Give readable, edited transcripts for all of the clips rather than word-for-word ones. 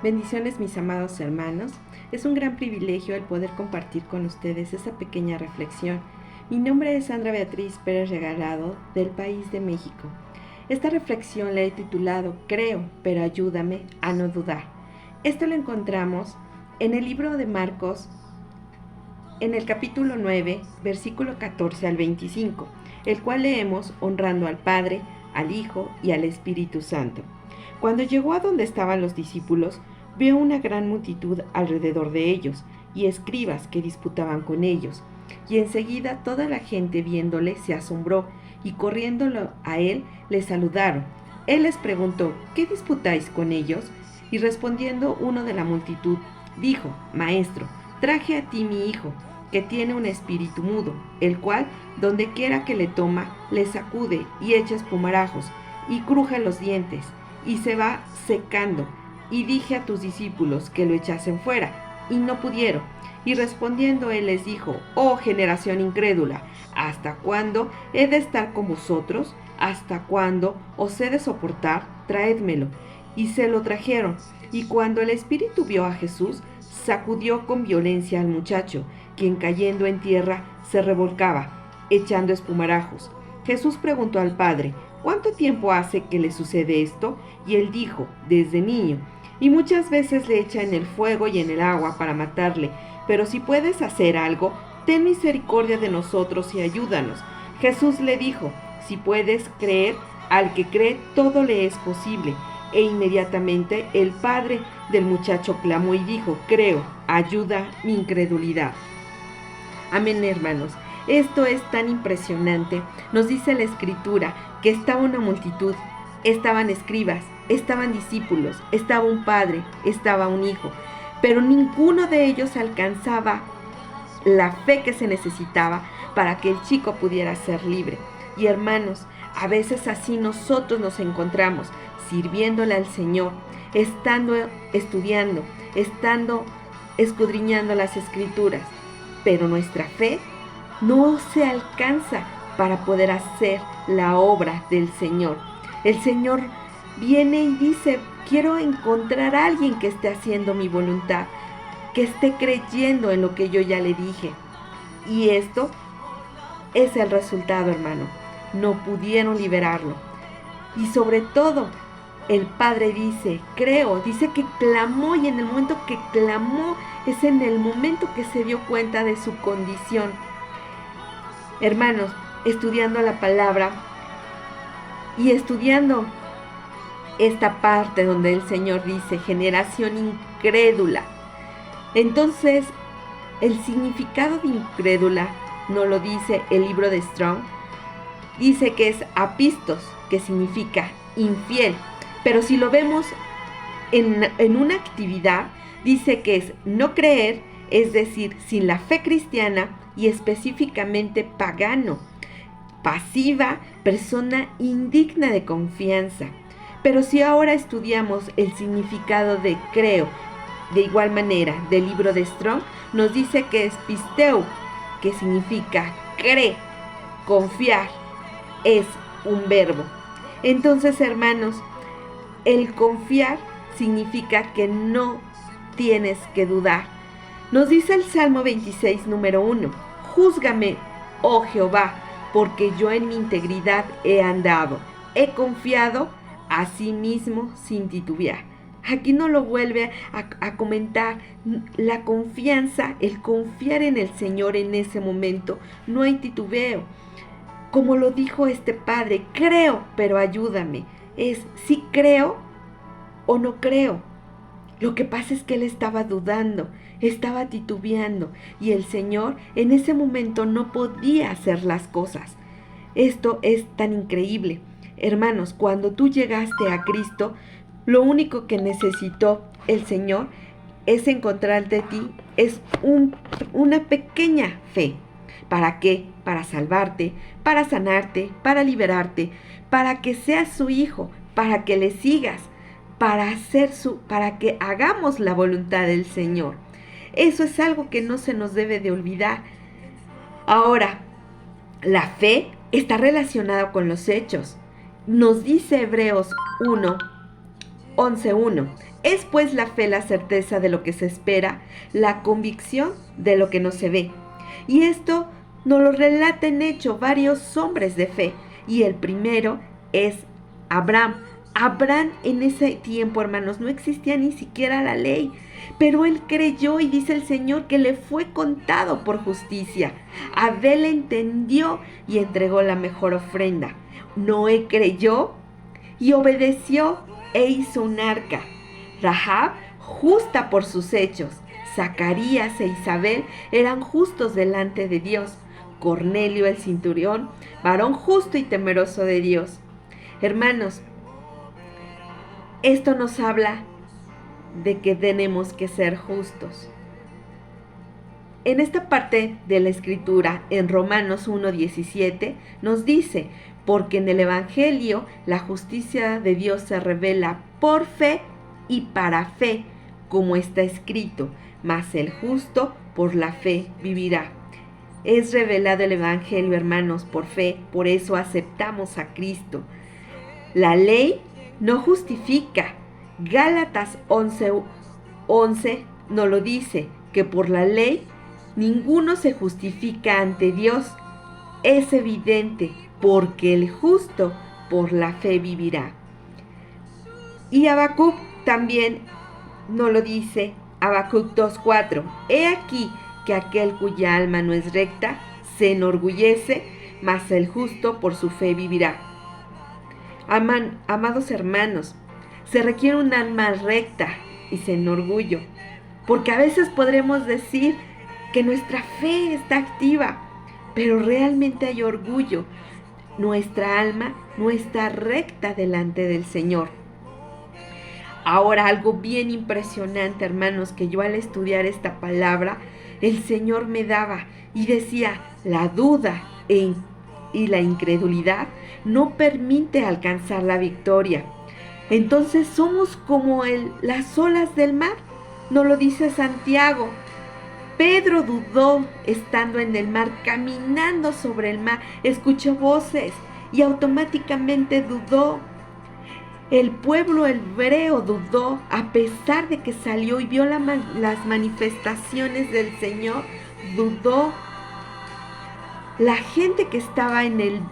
Bendiciones, mis amados hermanos. Es un gran privilegio el poder compartir con ustedes esa pequeña reflexión. Mi nombre es Sandra Beatriz Pérez Regalado, del país de México. Esta reflexión la he titulado Creo, pero ayúdame a no dudar. Esto lo encontramos en el libro de Marcos, en el capítulo 9, versículo 14 al 25, el cual leemos honrando al Padre, al Hijo y al Espíritu Santo. Cuando llegó a donde estaban los discípulos, vio una gran multitud alrededor de ellos y escribas que disputaban con ellos. Y enseguida toda la gente viéndole se asombró y corriéndolo a él le saludaron. Él les preguntó: ¿qué disputáis con ellos? Y respondiendo uno de la multitud, dijo: Maestro, traje a ti mi hijo, que tiene un espíritu mudo, el cual, donde quiera que le toma, le sacude y echa espumarajos, y cruje los dientes, y se va secando. Y dije a tus discípulos que lo echasen fuera, y no pudieron. Y respondiendo él les dijo: Oh generación incrédula, ¿hasta cuándo he de estar con vosotros? ¿Hasta cuándo os he de soportar? Traédmelo. Y se lo trajeron. Y cuando el espíritu vio a Jesús, sacudió con violencia al muchacho, quien cayendo en tierra se revolcaba, echando espumarajos. Jesús preguntó al padre: ¿cuánto tiempo hace que le sucede esto? Y él dijo: desde niño. Y muchas veces le echa en el fuego y en el agua para matarle. Pero si puedes hacer algo, ten misericordia de nosotros y ayúdanos. Jesús le dijo: si puedes creer, al que cree todo le es posible. E inmediatamente el padre del muchacho clamó y dijo: creo, ayuda mi incredulidad. Amén, hermanos. Esto es tan impresionante. Nos dice la Escritura que estaba una multitud, estaban escribas, estaban discípulos, estaba un padre, estaba un hijo, pero ninguno de ellos alcanzaba la fe que se necesitaba para que el chico pudiera ser libre. Y hermanos, a veces así nosotros nos encontramos sirviéndole al Señor, estando estudiando, estando escudriñando las Escrituras, pero nuestra fe no se alcanza para poder hacer la obra del Señor. El Señor viene y dice: quiero encontrar a alguien que esté haciendo mi voluntad, que esté creyendo en lo que yo ya le dije. Y esto es el resultado, hermano. No pudieron liberarlo. Y sobre todo, el Padre dice: creo, dice que clamó, y en el momento que clamó es en el momento que se dio cuenta de su condición. Hermanos, estudiando la palabra y estudiando esta parte donde el Señor dice generación incrédula, entonces el significado de incrédula no lo dice el libro de Strong, dice que es apistos, que significa infiel, pero si lo vemos en una actividad, dice que es no creer, es decir, sin la fe cristiana, y específicamente pagano, pasiva, persona indigna de confianza. Pero si ahora estudiamos el significado de creo, de igual manera, del libro de Strong, nos dice que es pisteu, que significa cree, confiar, es un verbo. Entonces, hermanos, el confiar significa que no tienes que dudar. Nos dice el Salmo 26, número 1: Júzgame, oh Jehová, porque yo en mi integridad he andado, he confiado a sí mismo sin titubear. Aquí no lo vuelve a comentar. La confianza, el confiar en el Señor en ese momento, no hay titubeo. Como lo dijo este padre: creo, pero ayúdame. Es si creo o no creo. Lo que pasa es que él estaba dudando, estaba titubeando, y el Señor en ese momento no podía hacer las cosas. Esto es tan increíble. Hermanos, cuando tú llegaste a Cristo, lo único que necesitó el Señor es encontrar de ti, es una pequeña fe. ¿Para qué? Para salvarte, para sanarte, para liberarte, para que seas su hijo, para que le sigas, para que hagamos la voluntad del Señor. Eso es algo que no se nos debe de olvidar. Ahora, la fe está relacionada con los hechos. Nos dice Hebreos 1, 11.1. Es pues la fe la certeza de lo que se espera, la convicción de lo que no se ve. Y esto nos lo relata en hecho varios hombres de fe. Y el primero es Abraham. Abraham en ese tiempo, hermanos, no existía ni siquiera la ley. Pero él creyó y dice el Señor que le fue contado por justicia. Abel entendió y entregó la mejor ofrenda. Noé creyó y obedeció e hizo un arca. Rahab, justa por sus hechos. Zacarías e Isabel eran justos delante de Dios. Cornelio el centurión, varón justo y temeroso de Dios. Hermanos, esto nos habla de que tenemos que ser justos. En esta parte de la escritura, en Romanos 1:17, nos dice, porque en el Evangelio la justicia de Dios se revela por fe y para fe, como está escrito, mas el justo por la fe vivirá. Es revelado el Evangelio, hermanos, por fe, por eso aceptamos a Cristo. La ley no justifica. Gálatas 11:11 nos lo dice, que por la ley ninguno se justifica ante Dios. Es evidente, porque el justo por la fe vivirá. Y Habacuc también nos lo dice, Habacuc 2:4. He aquí que aquel cuya alma no es recta se enorgullece, mas el justo por su fe vivirá. Amados hermanos, se requiere un alma recta y sin orgullo, porque a veces podremos decir que nuestra fe está activa, pero realmente hay orgullo. Nuestra alma no está recta delante del Señor. Ahora, algo bien impresionante, hermanos, que yo al estudiar esta palabra, el Señor me daba y decía, la duda y la incredulidad no permite alcanzar la victoria. Entonces somos como las olas del mar, nos lo dice Santiago. Pedro dudó estando en el mar, caminando sobre el mar, escuchó voces y automáticamente dudó. El pueblo hebreo dudó a pesar de que salió y vio las manifestaciones del Señor, dudó. La gente que estaba en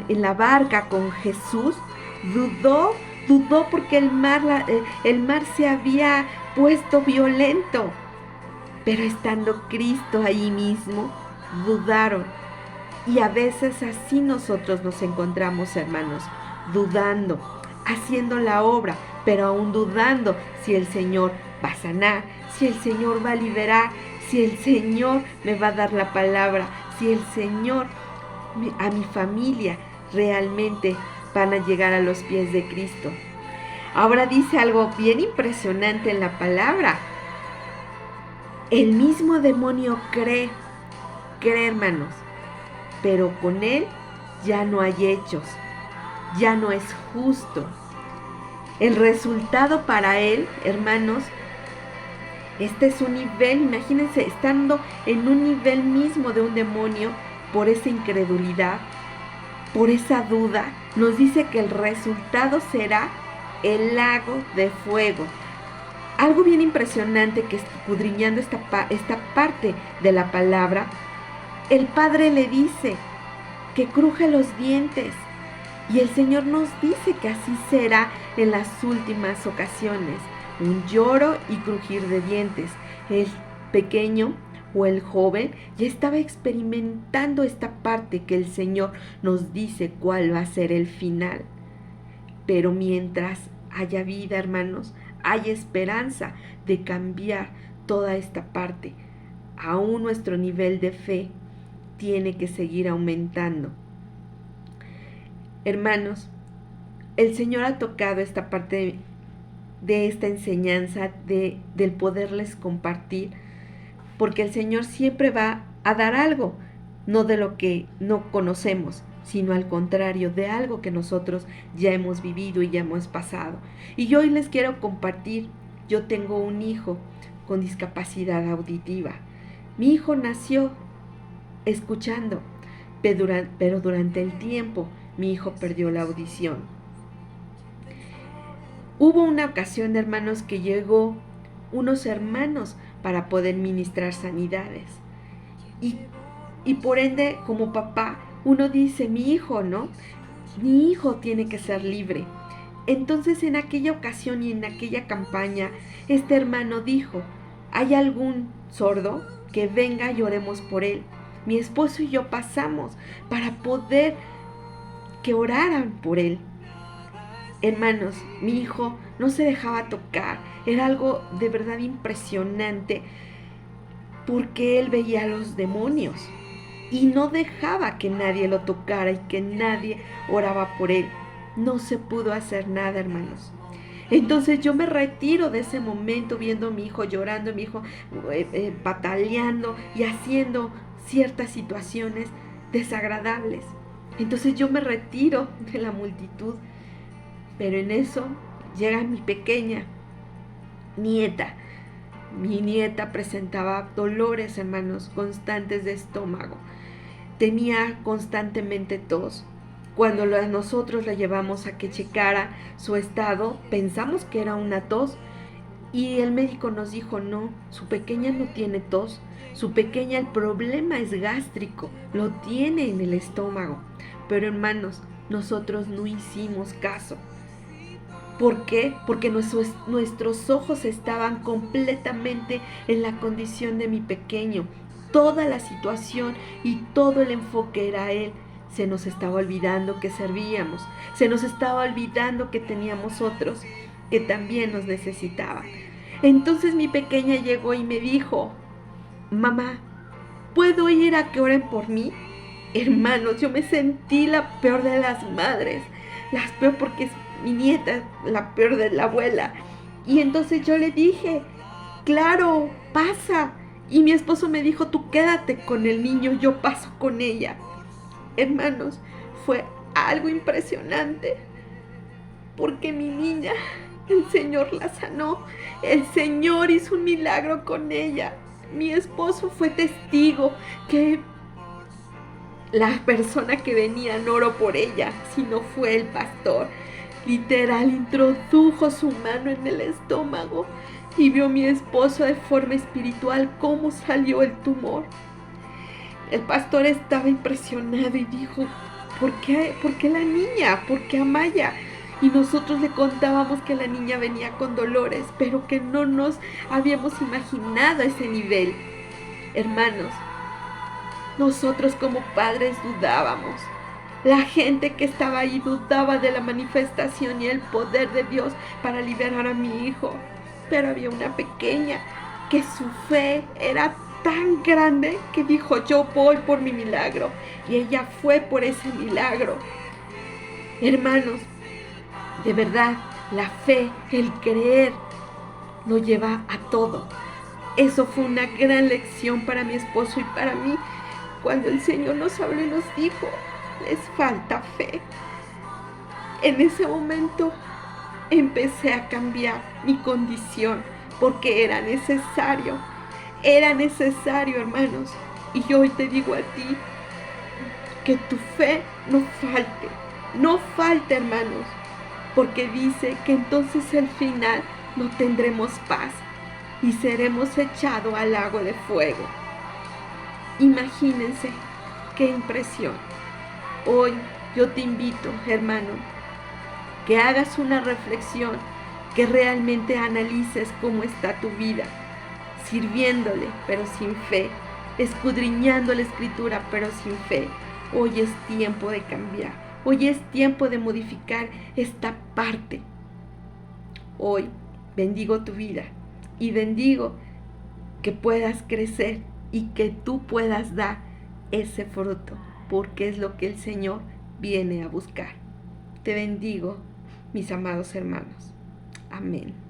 la barca con Jesús dudó porque el mar se había puesto violento. Pero estando Cristo ahí mismo, dudaron. Y a veces así nosotros nos encontramos, hermanos, dudando, haciendo la obra, pero aún dudando si el Señor va a sanar, si el Señor va a liberar, si el Señor me va a dar la palabra, si el Señor a mi familia realmente van a llegar a los pies de Cristo. Ahora dice algo bien impresionante en la palabra. El mismo demonio cree, hermanos, pero con él ya no hay hechos, ya no es justo. El resultado para él, hermanos, este es un nivel, imagínense, estando en un nivel mismo de un demonio, por esa incredulidad, por esa duda, nos dice que el resultado será el lago de fuego. Algo bien impresionante que escudriñando esta parte de la palabra, el Padre le dice que cruje los dientes y el Señor nos dice que así será en las últimas ocasiones, un lloro y crujir de dientes. El pequeño o el joven ya estaba experimentando esta parte que el Señor nos dice cuál va a ser el final. Pero mientras haya vida, hermanos, hay esperanza de cambiar toda esta parte. Aún nuestro nivel de fe tiene que seguir aumentando. Hermanos, el Señor ha tocado esta parte de esta enseñanza del poderles compartir, porque el Señor siempre va a dar algo, no de lo que no conocemos, sino al contrario, de algo que nosotros ya hemos vivido y ya hemos pasado. Y yo hoy les quiero compartir, yo tengo un hijo con discapacidad auditiva. Mi hijo nació escuchando, pero durante el tiempo mi hijo perdió la audición. Hubo una ocasión, hermanos, que llegó unos hermanos para poder ministrar sanidades. Y, y por ende, como papá, uno dice, mi hijo, ¿no? Mi hijo tiene que ser libre. Entonces, en aquella ocasión y en aquella campaña, este hermano dijo, ¿hay algún sordo? Que venga y oremos por él. Mi esposo y yo pasamos para poder que oraran por él. Hermanos, mi hijo no se dejaba tocar. Era algo de verdad impresionante porque él veía a los demonios y no dejaba que nadie lo tocara y que nadie oraba por él. No se pudo hacer nada, hermanos. Entonces yo me retiro de ese momento viendo a mi hijo llorando, mi hijo pataleando y haciendo ciertas situaciones desagradables. Entonces yo me retiro de la multitud, pero en eso llega mi pequeña nieta. Mi nieta presentaba dolores, hermanos, constantes de estómago. Tenía constantemente tos. Cuando nosotros la llevamos a que checara su estado, pensamos que era una tos y el médico nos dijo, no, su pequeña no tiene tos, su pequeña el problema es gástrico, lo tiene en el estómago. Pero hermanos, nosotros no hicimos caso. ¿Por qué? Porque nuestros ojos estaban completamente en la condición de mi pequeño. Toda la situación y todo el enfoque era él. Se nos estaba olvidando que servíamos. Se nos estaba olvidando que teníamos otros que también nos necesitaban. Entonces mi pequeña llegó y me dijo, mamá, ¿puedo ir a que oren por mí? Hermanos, yo me sentí la peor de las madres. Las peor porque es mi nieta, la peor de la abuela. Y entonces yo le dije, claro, pasa. Y mi esposo me dijo, tú quédate con el niño, yo paso con ella. Hermanos, fue algo impresionante, porque mi niña, el Señor la sanó, el Señor hizo un milagro con ella. Mi esposo fue testigo que la persona que venía no oró por ella, sino fue el pastor. Literal, introdujo su mano en el estómago y vio a mi esposo de forma espiritual cómo salió el tumor. El pastor estaba impresionado y dijo, ¿por qué la niña? ¿Por qué Amaya? Y nosotros le contábamos que la niña venía con dolores, pero que no nos habíamos imaginado ese nivel. Hermanos, nosotros como padres dudábamos. La gente que estaba ahí dudaba de la manifestación y el poder de Dios para liberar a mi hijo. Pero había una pequeña que su fe era tan grande que dijo, yo voy por mi milagro. Y ella fue por ese milagro. Hermanos, de verdad, la fe, el creer, nos lleva a todo. Eso fue una gran lección para mi esposo y para mí, cuando el Señor nos habló y nos dijo, les falta fe. En ese momento empecé a cambiar mi condición, porque era necesario, hermanos. Y yo hoy te digo a ti, que tu fe no falte, hermanos, porque dice que entonces al final no tendremos paz y seremos echados al lago de fuego. Imagínense qué impresión. Hoy yo te invito, hermano, que hagas una reflexión, que realmente analices cómo está tu vida, sirviéndole pero sin fe, escudriñando la escritura pero sin fe. Hoy es tiempo de cambiar, hoy es tiempo de modificar esta parte. Hoy bendigo tu vida y bendigo que puedas crecer y que tú puedas dar ese fruto, porque es lo que el Señor viene a buscar. Te bendigo, mis amados hermanos. Amén.